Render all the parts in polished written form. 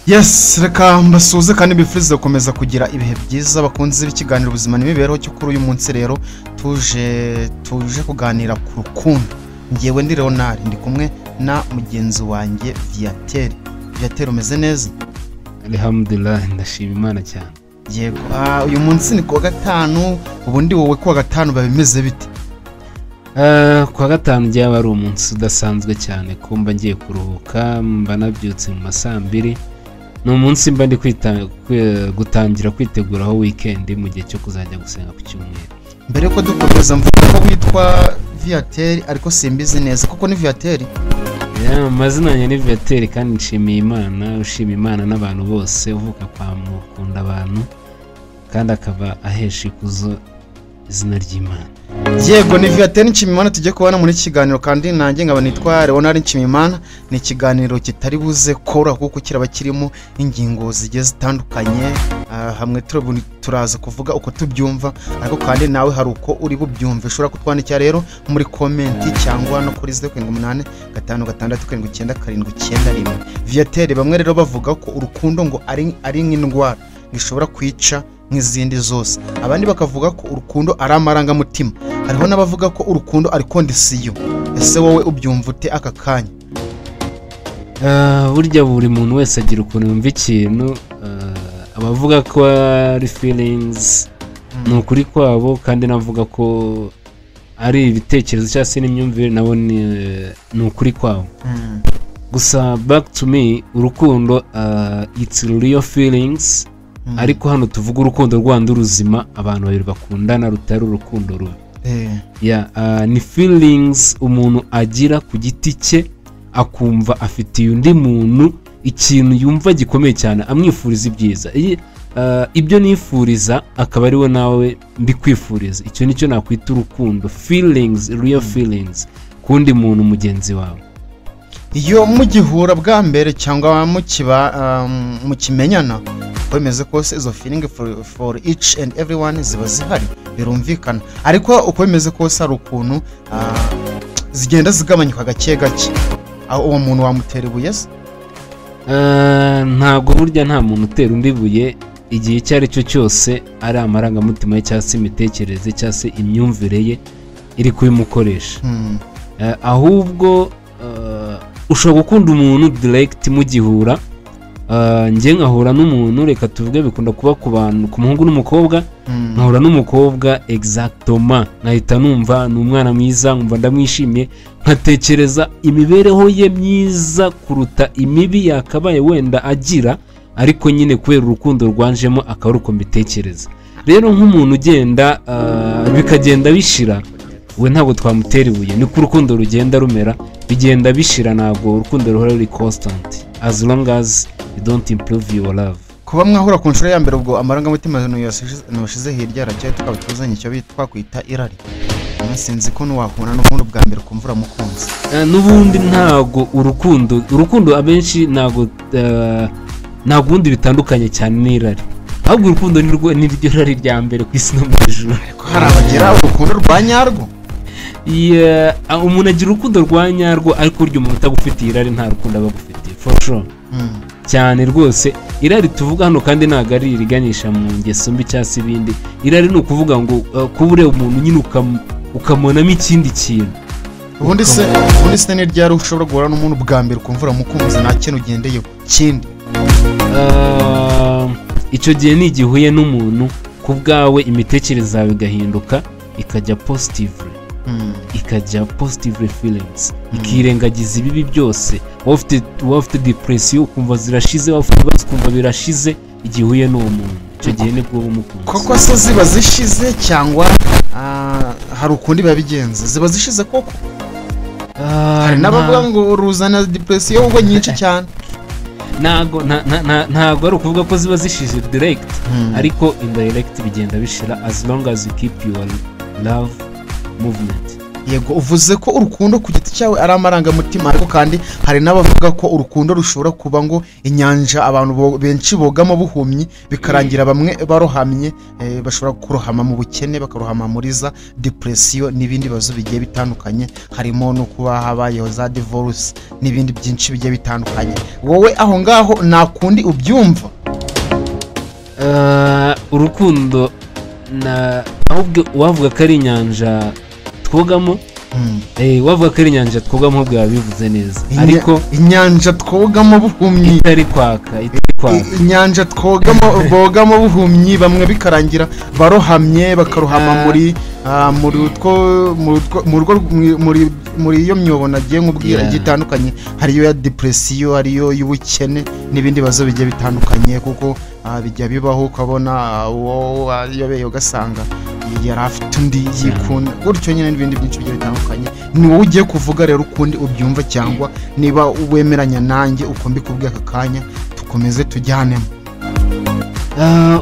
Yes, reka mbasuze kandi bifurize gukomeza kugira ibihe byiza bakunze b'ikiganiro ubuzima n'imibereho cyo kuri uyu munsi rero tuje kuganira ku rukundo. Ngewe ndi Leonard ndi kumwe na mugenzi wanjye Viateur umeze neza? Alhamdulillah, ndashima Imana cyane. Yego, uyu munsi ni kuwa gatanu, ubundi wowe kuwa gatanu babimeze bite? Kuwa gatanu byaba ari umunsi udasanzwe cyane kumba ngiye kuruhuka, mba nabyutse mu masaa 2. No munsi mba ndi gutangira kwitegura aho weekend mu gihe cyo kuzajya gusenga ku cyumweru. Mbere ko dukomeza mvuga ko witwa Viateur ariko simbizi neza kuko ni Viateur. Amazina yanjye ni Viateur kandi nshimiye Imana, ushimiye Imana n'abantu bose uvuka kwa mukunda abantu kandi akaba ahesha ikuzo izina ry'Imana. Yego, ni Viateur Nshimiyimana tujye kubana muri kiganiro kandi nanjye nkaba nitwa Leonard Nshimiyimana. Ni ikiganiro kitari buze kora kuko kiraba kirimo ingingo zigiye zitandukanye, hamwe turaza kuvuga uko tubyumva ariko kandi nawe hari uko uri bubyumve. Ushobora kutwandikira rero muri comment cyangwa no kuri 0886679791. Viateur, bamwe rero bavuga ko urukundo ngo ari nk'indwara gishobora kwica nk'izindi zose, abandi bakavuga ko urukundo ari amarangamutima, hariho n'abavuga ko urukundo ari kondisiyo. Ese wowe ubyumva ute aka kanya? Burya buri muntu wese agira ukuntu yumva ikintu, abavuga ko ari feelings ni ukuri kwabo, kandi navuga ko ari ibitekerezo cyangwa se n'imyumvire nabo ni ukuri kwabo. Gusa back to me, urukundo it's real feelings. Ariko hano tuvuga urukundo rwanda uruzima, abantu babiri bakundana rutari urukundo rubi. Ni feelings umuntu agira ku giti cye, akumva afitiye undi muntu ikintu yumva gikomeye cyane, amwifuriza ibyiza. Ibyo nifuriza akaba ariwe nawe mbikwifuriza. Icyo nicyo nakwita urukundo, feelings, real feelings kundi muntu mugenzi wawe. Iyo mugihura bwa mbere cyangwa mukimenyana bemeze ko izo feeling for each and everyone ziba zihari, birumvikana. Ariko uko bemeze ko ari ukuntu zigenda zigabanyuka gake gake, aho uwo muntu wamutera ibuye se? Ntabwo burya nta muntu utera undi ibuye igihe icyo ari cyo cyose ari amarangamutima ye cyangwa se imitekerereze cyangwa se imyumvire ye iri kubimukoresha. Ahubwo ushobora gukunda umuntu direct mugihura. Njye nkahura n'umuntu, reka tuvuge bikunda kuba ku bantu, ku muhungu n'umukobwa, nkahura n'umukobwa exactement nkahita numva ni umwana mwiza, nkumva ndamwishimiye, nkatekereza imibereho ye myiza kuruta imibi yakabaye wenda agira, ariko nyine kubera urukundo rwanjemo akaba ari uko mbitekereza. Rero nk'umuntu ugenda bikagenda bishira, we ntabwo twamutera ibuye, niko urukundo rugenda rumera, bigenda bishira, ntabwo urukundo ruhora ruri constant as long as you don't improve your love. Kuba mwahura ku nshuro ya mbere ubwo amarangamutima nuyashize hirya aracyaye, tukaba tuzanye icyo twakwita irari. Sinzi ko nuwahura n'umuntu bwa mbere kumvura mukunzi. N'ubundi ntago urukundo abenshi ntago ubundi bitandukanye cyane n'irari, ahubwo urukundo niryo rari rya mbere ku isi no mu ijuru. Hari abagira urukundo rwa nyarwo. Umuntu agira urukundo rwa nyarwo, ariko uryo umuntu utagufitiye irari nta rukundo aba agufitiye for sure. Cyane rwose irari tuvuga hano kandi ntago ari iriganisha mu ngeso mbi cyangwa se ibindi. Irari ni ukuvuga ngo kubure umuntu nyine ukamonamo ikindi kintu. Ubundi se ni ryari ushobora guhura n'umuntu bwa mbere ukumvura mukunzi nta kintu ugendeyeho kindi? Icyo gihe ni igihuye n'umuntu ku bwawe imitekerereze yawe igahinduka ikajya positive feelings, ikirengagiza ibibi byose. Wafite depression ukumva zirashize, wafite ibibazo ukumva birashize, igihuye n'uwo muntu icyo gihe nibwo umukunzi. Koko se ziba zishize cyangwa hari ukundi babigenza? Ziba zishize koko? Hari n'abavuga ngo ruzana depression ubwo nyinshi cyane. Ntago ari ukuvuga ko ziba zishize direct, ariko indirect bigenda bishira as long as you keep your love movement. yego uvuze ko urukundo ku giti cyawe ari amarangamutima ariko kandi hari n'abavuga ko urukundo rushobora kuba ngo inyanja abantu benshi bogamo buhumyi bikarangira bamwe barohamye bashobora kurohama mu bukene bakarohama muri za depression n'ibindi bibazo bigiye bitandukanye harimo no kuba habayeho za divorce n'ibindi byinshi bigiye bitandukanye wowe aho ngaho nakundi ubyumva urukundo na ahubwo wavuga ko ari inyanja twogamo wavuga ko ari inyanja twogamo ahubwo yabivuze neza ariko inyanja twogamo buhumyi itari kwaka inyanja twogamo bogamo buhumyi bamwe bikarangira barohamye bakarohama muri iyo myobo nagiye nkubwira igitandukanye hariyo ya depression hariyo y'ubukene n'ibindi bibazo bigiye bitandukanye kuko bijya bibaho ukabona uwo yobeye ugasanga yari afite undi yikunda gutyo nyine n'ibindi byinshi bigiye bitandukanye ni wowe ugiye kuvuga rero ukundi ubyumva cyangwa niba wemeranya nanjye uko mbikubwiye aka kanya tukomeze tujyanemo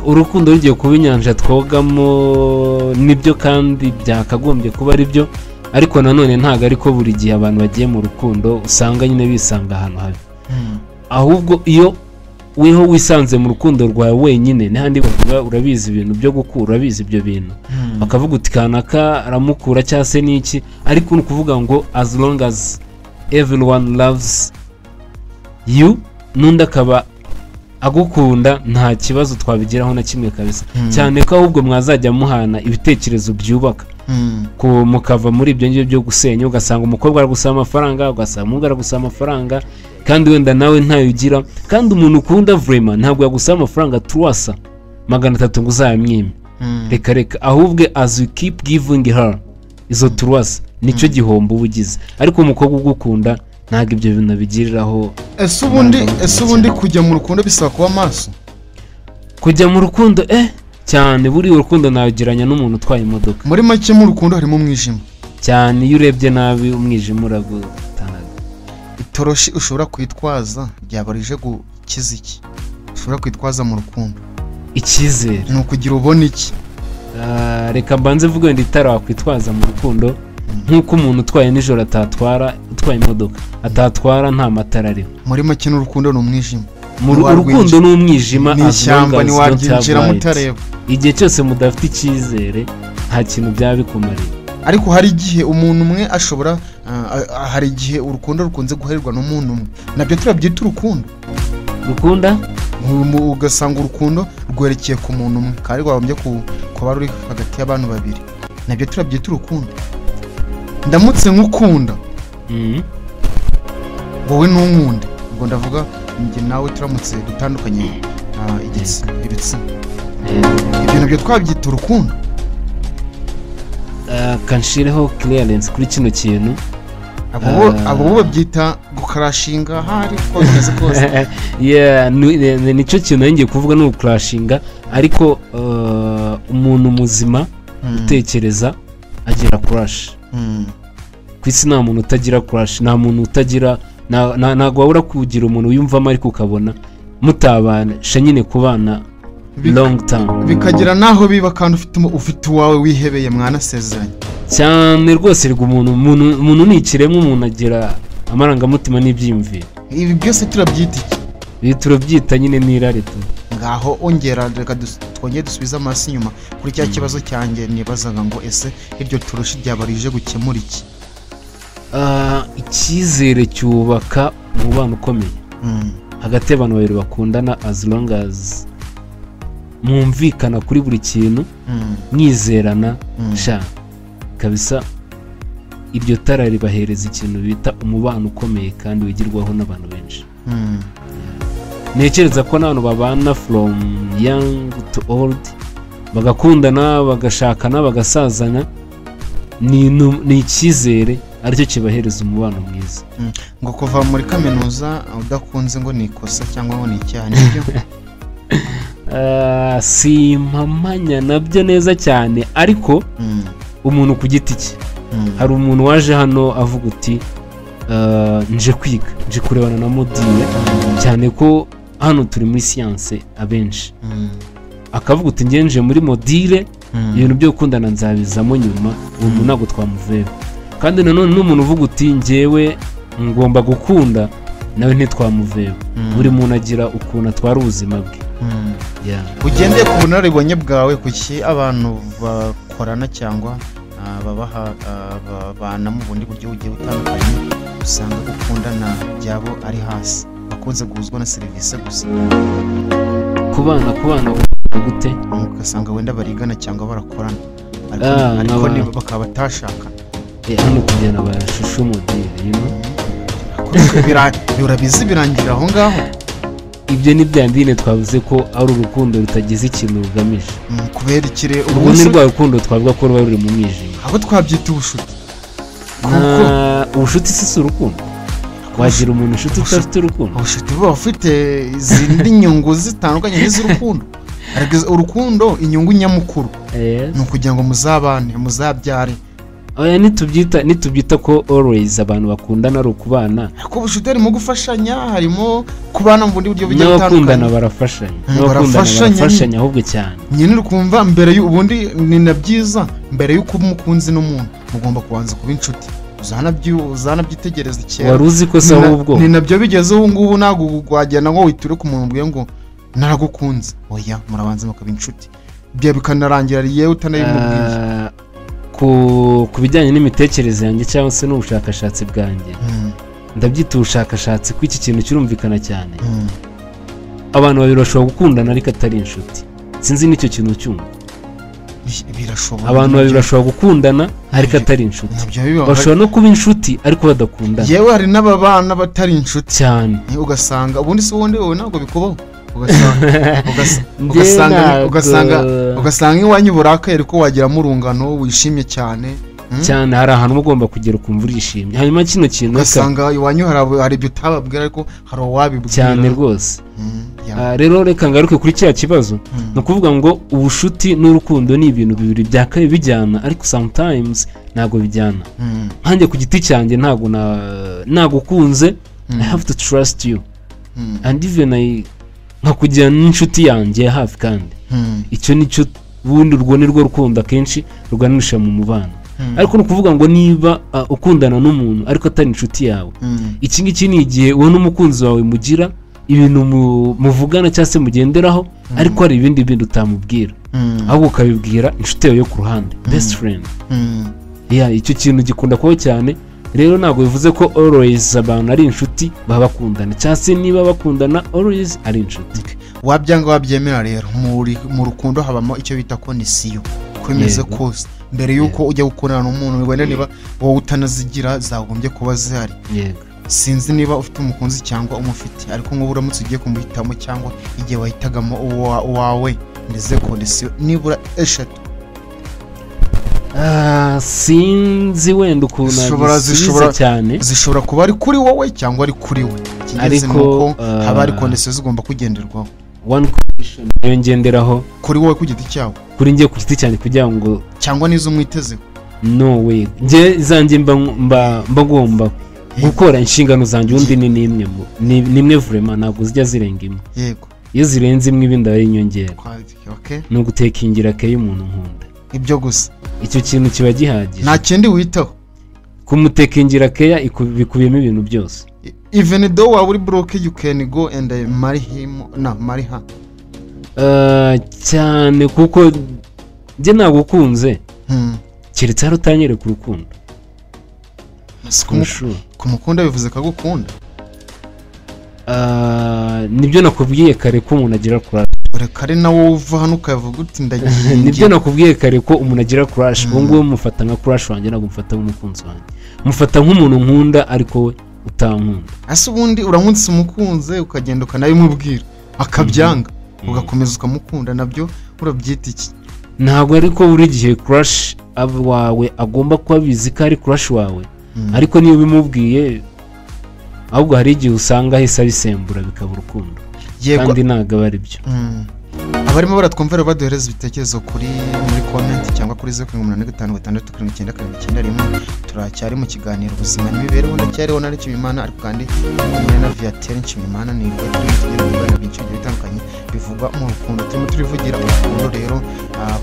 urukundo rugiye kuba inyanja twogamo nibyo kandi byakagombye kuba ari byo ariko nanone ntabwo ariko buri gihe abantu bagiye mu rukundo usanga nyine bisanga ahantu habi ahubwo iyo weho wisanze mu rukundo rwawe wenyine n'ahandi bavuga urabizi ibintu byo gukura urabizi ibyo bintu bakavuga uti kanaka aramukura cyangwa se n'iki ariko ni ukuvuga ngo as long as everyone loves you n'undi akaba agukunda nta kibazo twabigeraho na kimwe kabisa cyane ko ahubwo mwazajya muhana ibitekerezo byubaka mukava muri ibyo ngibyo byo gusenya ugasanga umukobwa aragusaba amafaranga ugasanga umuhungu aragusaba amafaranga kandi wenda nawe ntayo ugira kandi umuntu ukunda vraiment ntabwo yagusaba amafaranga tuwasa 300 ngo uzayamwime reka ahubwo as you keep giving her izo tuwasa nicyo gihombo ubugize ariko umukobwa ugukunda ntabwo ibyo bintu bigiriraho ese ubundi kujya mu rukundo bisaba kuba maso kujya mu rukundo cyane buri urukundo nageranya n'umuntu utwaye imodoka muri make mu rukundo harimo umwijima cyane iyo urebye nabi umwijima uragutanaga itoroshi ushobora kwitwaza byabarije gukiza iki ushobora kwitwaza mu rukundo icyizere ni ukugira ubona iki reka mbanze vuga wenda itara wakwitwaza mu rukundo nk'uko umuntu utwaye nijoro utwaye imodoka atatwara nta matara ariho muri make n'urukundo ni umwijima urukundo ni umwijima n'ishyamba ntiwaryinjira mutareba igihe cyose mudafite icyizere nta kintu byaba bikumariye ariko hari igihe umuntu umwe ashobora hari igihe urukundo rukunze guhererwa n'umuntu umwe nabyo turabyita urukundo ugasanga urukundo rwerekeye ku muntu umwe kandi rwagombye kuba ruri hagati y'abantu babiri nabyo turabyita urukundo ndamutse nkukunda wowe n'unkunde ubwo ndavuga njye nawe turamutse dutandukanye ibitsina ibyo nabyo twabyita urukundo kanshireho clearance kuri kino kintu abo babyita gukarashinga ahari ko bimeze kose nicyo kintu ngiye kuvuga ni ugukarashinga ariko umuntu muzima utekereza agira kurashi ku isi nta muntu utagira kurashi nta muntu utagira ntabwo wabura kugira umuntu wiyumvamo ariko ukabona mutabasha nyine kubana long term bikagira naho biba kandi ufite uwawe wihebeye mwanasezeranye cyane rwose rwa umuntu ni ikiremwa umuntu agira amarangamutima n'ibyiyumviro ibi byose turabyita iki ibi turabyita nyine n'irari tu ngaho ongera reka twongere dusubize amaso inyuma kuri cya kibazo cyanjye nibazaga ngo ese iryo turushi ryabarije gukemura iki icyizere cyubaka umubano ukomeye hagati y'abantu babiri bakundana as long as mwumvikana kuri buri kintu mwizerana kabisa iryo tara ribahereza ikintu bita umubano ukomeye kandi wigirwaho n'abantu benshi ntekereza ko n'abantu babana from young to old bagakundana bagashakana bagasazana ni icyizere aricyo kibahereza umubano mwiza ngo kuva muri kaminuza udakunze ngo ni ikosa cyangwa ngo ni icyaha nibyo si impamanya nabyo neza cyane ariko umuntu ku giti cye hari umuntu waje hano avuga uti nje kwiga nje kurebana na modile cyane ko hano turi muri siyanse abenshi akavuga uti ngenje muri modile ibintu byo gukundana nzabizamo nyuma uwo muntu ntabwo twamuveho kandi nanone n'umuntu uvuga uti njyewe ngomba gukunda nawe ntitwamuveba buri muntu agira ukuntu atwara ubuzima bwe ugendeye ku bunararibonye bwawe kuki abantu bakorana cyangwa babana mu bundi buryo bugiye butandukanye usanga gukundana byabo ari hasi bakunze guhuzwa na serivisi gusa kubana gute ugasanga wenda barigana cyangwa barakorana ariko bakaba batashakana hano kugenda bashusha umudiri urabizi birangira aho ngaho ibyo ni bya ndine twavuze ko ari urukundo rutagize ikintu rugamije kubera ikire urwo ni rwa rukundo twavuga ko ruba ruri mu mwijima aho twabyita ubushuti ubushuti si urukundo wagira umuntu inshuti udafite urukundo ubushuti buba bufite izindi nyungu zitandukanye n'iz'urukundo urukundo inyungu nyamukuru ni ukugira ngo muzabane muzabyare oya nitubyita ko always abantu bakundana ari ukubana ariko ubushuti harimo gufashanya harimo kubana mu bundi buryo bugiye butandukanye barafashanya ahubwo cyane nyine ukumva mbere y'ubundi ni na byiza mbere y'uko umukunzi n'umuntu mugomba kubanza kuba inshuti uzanabyitegereza kera wari uzi ko se ahubwo ni nabyo bigeze ubu ngubu ntabwo wagenda ngo witure ku muntu ubwiye ngo naragukunze oya murabanza mukaba inshuti byo bikanarangira yewe utanabimubwiye ku bijyanye n'imitekerereze yanjye cyangwa se n'ubushakashatsi bwanjye ndabyita ubushakashatsi ko iki kintu kirumvikana cyane abantu babiri bashobora gukundana ariko atari inshuti sinzi n'icyo kintu cyumva abantu babiri bashobora gukundana ariko atari inshuti bashobora no kuba inshuti ariko badakundana yewe hari n'ababana batari inshuti cyane ugasanga ubundi si ubundi wowe ntabwo bikubaho ugasanga iwanyu burakaye ariko wagiramo urungano wishimye cyane hari ahantu ugomba kugera ukumva urishimye hanyuma kino kintu ugasanga iwanyu hari ibyo utababwira ariko hari uwabibwira cyane rwose rero reka ngaruke kuri cya kibazo ni ukuvuga ngo ubushuti n'urukundo ni ibintu bibiri byakaye bijyana ariko sometimes ntabwo bijyana nkanjye ku giti cyanjye ntabwo nagukunze I have to trust you and even nkakugira n'inshuti yanjye hafi kandi icyo nicyo ubundi urwo ni rwo rukundo akenshi ruganisha mu mubano ariko ni ukuvuga ngo niba ukundana n'umuntu ariko atari inshuti yawe iki ngiki ni igihe wowe n'umukunzi wawe mugira ibintu muvugana cyangwa se mugenderaho ariko hari ibindi bintu utamubwira ahubwo ukabibwira inshuti yawe yo ku ruhande best friend icyo kintu gikunda kubaho cyane rero ntabwo bivuze ko always abantu ari inshuti baba bakundana cyangwa se niba bakundana always ari inshuti wabyanga wabyemera rero mu rukundo habamo icyo bita kondisiyo kwemeze kose mbere y'uko ujya gukundana n'umuntu wenda niba wowe utanazigira zagombye kuba zihari sinzi niba ufite umukunzi cyangwa umufite ariko nk'ubu uramutse ugiye kumuhitamo cyangwa igihe wahitagamo uwawe ndetse kondisiyo nibura 3 sinzi wenda ukuntu zishobora cyane zishobora kuba ari kuri wowe cyangwa ari kuri we ariko haba hari kondisiyo zigomba kugenderwaho one condition nayo ngenderaho kuri wowe ku giti cyawe kuri njye ku giti cyane kugira ngo cyangwa nizo umwitezeho no way njye zanjye mba ngomba gukora inshingano zanjye undi ni imwe vraiment ntabwo zijya zirenga imwe yego iyo zirenze imwe ibindi ari inyongera ni ugutekingira ke y'umuntu nkunda ibyo gusa icyo kintu kiba gihagije nta kindi witaho kumutekingira keya bikubiyemo ibintu byose even though waba uri broke you can go and marry him marry her cyane kuko njye nagukunze keretse hari utanyereka urukundo kumukunda bivuze ko agukunda nibyo nakubwiye kare ko umuntu agira crush kare nawe uva hano ukavuga uti ndagiye nibyo nakubwiye kare ko umuntu agira crush ubu ngubu mufata nka crush wanjye ntabwo mufata nk'umukunzi wanjye mufata nk'umuntu nkunda ariko we utankunda ase ubundi uramutse umukunze ukagenda ukanabimubwira akabyanga ugakomeza ukamukunda nabyo urabyita iki ntabwo ariko buri gihe crush wawe agomba kuba abizi ko ari crush wawe ariko niyo bimubwiye ahubwo hari igihe usanga ahise abisembura bikaba urukundo kandi ntabwo aba ari byo abarimo baratwumvira baduhereza ibitekerezo muri comment cyangwa kuri 085567991 turacyari mu kiganiro ubuzima n'imibereho ndacyariho na Nshimiyimana ariko kandi kumwe na Viateur Nshimiyimana ni rwo turi byinshi bitandukanye bivugwa mu rukundo turimo turivugira urukundo rero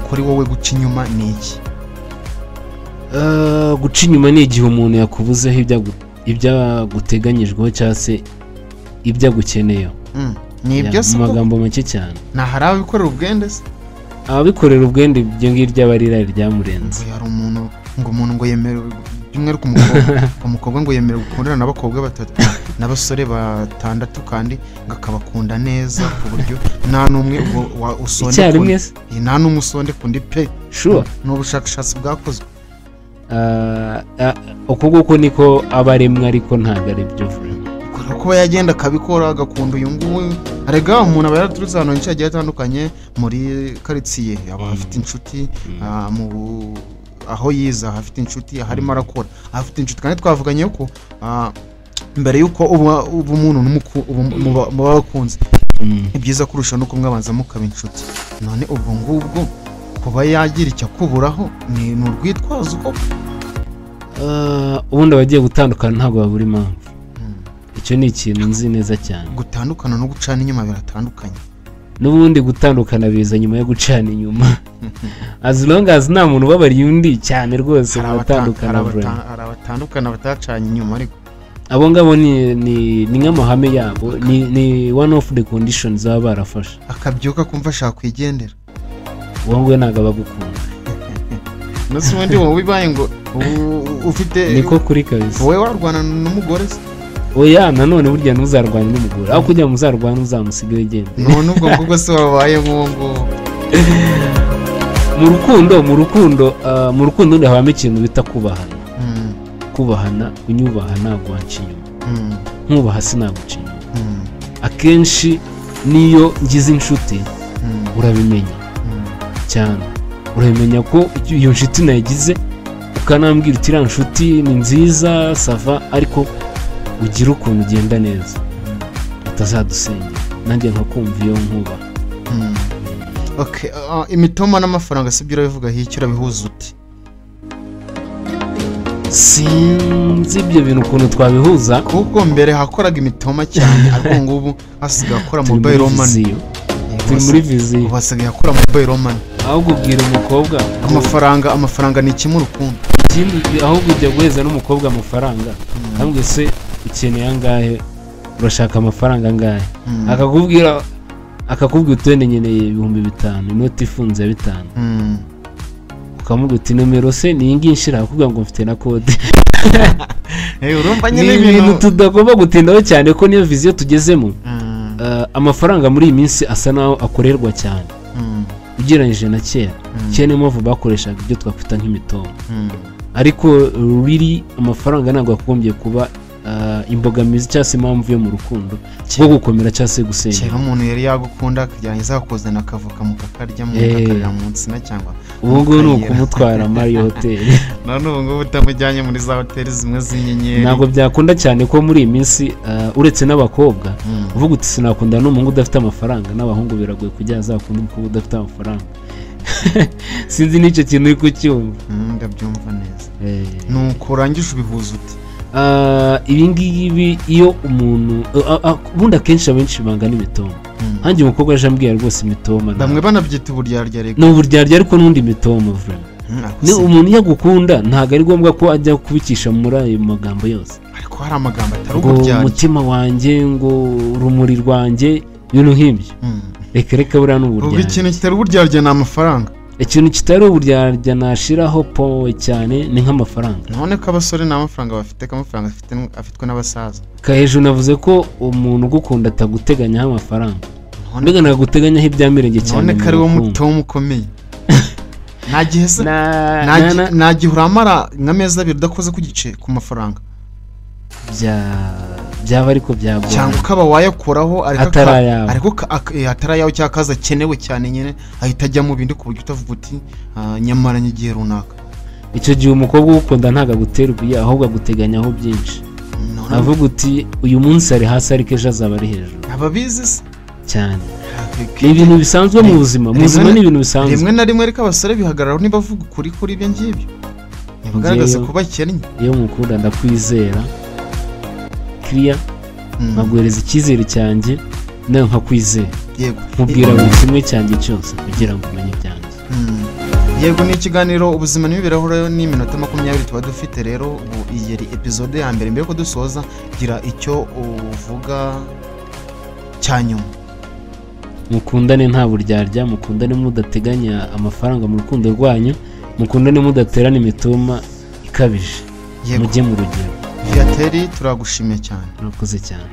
kuri wowe guca inyuma ni iki guca inyuma ni igihe umuntu yakubuzeho ibyaguteganyijweho cyangwa se ibyo agukeneyeho ni ibyo mu magambo make cyane. nta hari ababikorera ubwende se ababikorera ubwende ibyo ngibyo aba ari irari ryamurenze. hari umuntu ngo yemerewe by'umwihariko umukobwa ngo yemerewe gukundana n'abakobwa batatu n'abasore batandatu kandi ngo akabakunda neza ku buryo nta n'umwe usonde nta n'umwe usonde kundi pe ni ubushakashatsi bwakozwe. uko nguko niko aba aremwe ariko ntabwo ari byo kuba yagenda akabikora agakunda uyu nguyu. arega umuntu aba yaraturutse ahantu henshi hagiye hatandukanye muri karitsiye aba afite inshuti aho yiza afite inshuti harimo arakora afite inshuti kandi twavuganye ko mbere yuko uba umuntu muba bakunze ibyiza kurusha no kumwabanza mukaba inshuti. none ubwo ngubwo kuba yagira icyo akuburaho ni urwitwazo uko ubundi abagiye gutandukana ntabwo babura impamvu. icyo ni ikintu nzi neza cyane. gutandukana no gucana inyuma biratandukanye. n'ubundi gutandukana biza nyuma yo gucana inyuma as long as nta muntu ubabariye undi cyane rwose baratandukana. hari abatandukana batacanye inyuma ariko abo ngabo ni nk'amahame yabo ni one of the conditions baba barafashe. akabyuka kumva ashaka kwigendera uwo nguwe ntabwo abagukunda. nose ubundi wowe bibaye ngo ufite niko kuri kabisa wowe warwana n'umugore se oya nanone burya ntuzarwanye n'umugore aho kugira ngo uzarwane uzamusige wigende. none ubwo ngubwo se wabaye nk'uwo nguwo mu rukundo habamo ikintu bita kubahana unyubaha ntabwo wanca inyuma nkubaha sinaguca inyuma. akenshi niyo ngize inshuti urabimenya cyane urabimenya ko iyo nshuti nayigize ukanambwira uti iriya nshuti ni nziza sava ariko ugira ukuntu ugenda neza utazadusengera nanjye nkakumva iyo nkubaha. imitoma n'amafaranga si byo urabivuga icyo urabihuza uti? sinzi ibyo bintu ukuntu twabihuza kuko mbere hakoraga imitoma cyane ariko ngubu hasigaye akora mobile money. turi muri viziyo ubu hasigaye akora mobile money. ahubwo ubwira umukobwa amafaranga ni kimwe urukundo ahubwo ujya guheza n'umukobwa amafaranga ahubwo se ukeneye angahe urashaka amafaranga angahe akakubwira utwende nkeneye 5,000 inoti ifunze ya 5 ukamubwira uti nomero se ni iyi nshira akubwira ngo mfite na code. urumva nyine ibintu tudagomba gutindaho cyane ko niyo viziyo tugezemo. amafaranga muri iyi minsi asa naho akorerwa cyane ugereranyije na kera. niyo mpamvu bakoreshaga ibyo twakwita nk'imitoma ariko riri amafaranga ntabwo akombye kuba imbogamizi cyangwa se impamvu yo mu rukundo bwo gukomera cyangwa se gusenya. kera umuntu yari yagukunda akagerageza akakuzana akavuka mu kakarya mu kakarira mu nsina cyangwa ubu ngubu ni ukumutwara Mario Hotel. none ubu ngubu utamujyanye muri za hoteli zimwe z'inyenyeri ntabwo byakunda cyane ko muri iyi minsi uretse n'abakobwa uvuga uti sinakunda n'umuhungu udafite amafaranga n'abahungu biragoye kugira azakunda umukobwa udafite amafaranga. sinzi n'icyo kintu uri kucyumva. ndabyumva neza. nuko urangije ubihuza uti? ibi ngibi iyo umuntu ubundi akenshi abenshi bangana imitoma. hanjye umukobwa aje ambwira rwose imitoma bamwe banabyita uburyarya reka. ni uburyarya ariko n'undi mitoma ni umuntu yagukunda ntabwo ari ngombwa ko ajya kubikisha muri ayo magambo yose. ariko hari amagambo atari uburyarya. umutima wanjye ngo urumuri rwanjye ibintu nk'ibyo reka buriya ni uburyarya. ubu ikintu kitari uburyarya ni amafaranga. ikintu kitari uburyarya nashiraho powe cyane ni nk'amafaranga. none ko abasore nta mafaranga bafite ko amafaranga afitwe n'abasaza. hejuru navuze ko umuntu ugukunda ataguteganyaho amafaranga mbega ntaguteganyaho ibyamirenge cyane. none ko ari wo mutomo ukomeye. nta gihe se nta gihe uramara nk'amezi 2 udakoze ku gice ku mafaranga byaba ariko byagora cyangwa ukaba wayakuraho ariko atarayaho cyangwa akaza akenewe cyane nyine ahita ajya mu bindi ku buryo utavuga uti nyamara n'igihe runaka. icyo gihe umukobwa ugukunda ntabwo agutera ibuye ahubwo aguteganyaho byinshi. avuga uti uyu munsi ari hasi ariko ejo azaba ari hejuru. ababizi se cyane ni ibintu bisanzwe mu buzima ni ibintu bisanzwe. rimwe na rimwe ariko abasore bihagararaho nibavuga ukuri kuri ibyo ngibyo ntibagaragaze ko bakennye. iyo mukunda ndakwizera kiriya nkaguhereza icyizere cyanjye nawe nkakwizera nkubwira buri kimwe cyanjye cyose kugira ngo umenye ibyanjye. yego ni ikiganiro ubuzima n'ibirahure n'iminota 20 tuba dufite rero ubu iyi episode ya mbere ko dusoza gira icyo uvuga cyanyuma. Mukundane nta buryarya, mukundane mudateganya amafaranga mu rukundo rwanyu, mukundane mudaterana imituma ikabije, mujye mu rugero. Viateri turagushimiye cyane. Murakoze cyane.